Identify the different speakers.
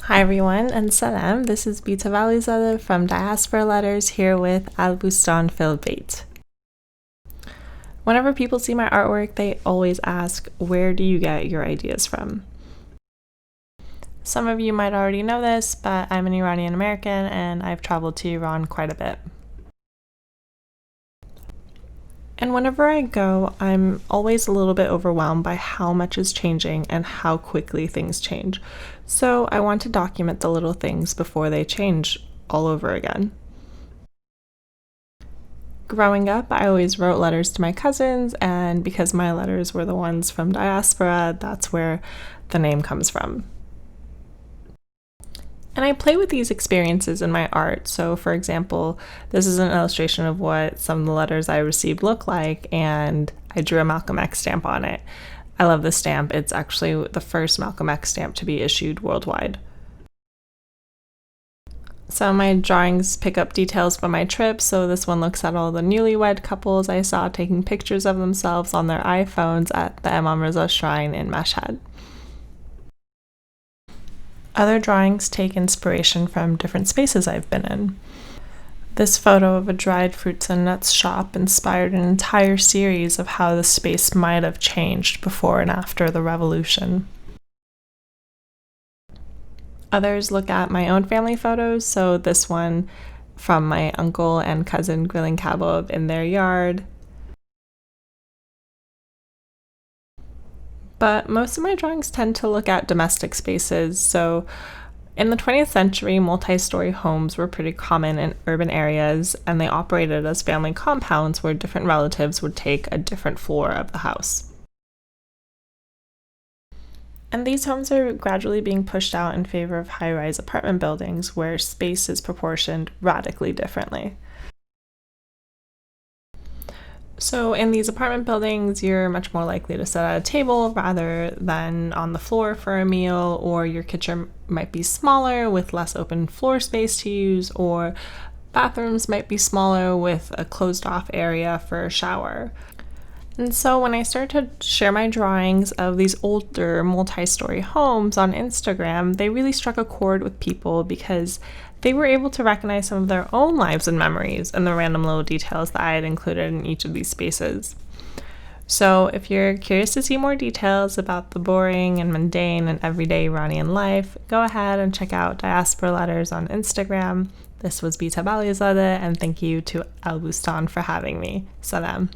Speaker 1: Hi everyone and salam, this is Bayt from Diaspora Letters here with Al-Bustan fil Bayt. Whenever people see my artwork, they always ask, where do you get your ideas from? Some of you might already know this, but I'm an Iranian American and I've traveled to Iran quite a bit. And whenever I go, I'm always a little bit overwhelmed by how much is changing and how quickly things change. So I want to document the little things before they change all over again. Growing up, I always wrote letters to my cousins, and because my letters were the ones from diaspora, that's where the name comes from. And I play with these experiences in my art. So for example, this is an illustration of what some of the letters I received look like, and I drew a Malcolm X stamp on it. I love this stamp. It's actually the first Malcolm X stamp to be issued worldwide. Some of my drawings pick up details from my trip, so this one looks at all the newlywed couples I saw taking pictures of themselves on their iPhones at the Imam Reza Shrine in Mashhad. Other drawings take inspiration from different spaces I've been in. This photo of a dried fruits and nuts shop inspired an entire series of how the space might have changed before and after the revolution. Others look at my own family photos, so this one from my uncle and cousin grilling kebab in their yard. But most of my drawings tend to look at domestic spaces. So in the 20th century, multi-story homes were pretty common in urban areas, and they operated as family compounds where different relatives would take a different floor of the house. And these homes are gradually being pushed out in favor of high-rise apartment buildings where space is proportioned radically differently. So in these apartment buildings, you're much more likely to sit at a table rather than on the floor for a meal, or your kitchen might be smaller with less open floor space to use, or bathrooms might be smaller with a closed off area for a shower. And so when I started to share my drawings of these older multi-story homes on Instagram, they really struck a chord with people because they were able to recognize some of their own lives and memories and the random little details that I had included in each of these spaces. So if you're curious to see more details about the boring and mundane and everyday Iranian life, go ahead and check out Diaspora Letters on Instagram. This was Bayt, and thank you to Al-Bustan for having me. Salam.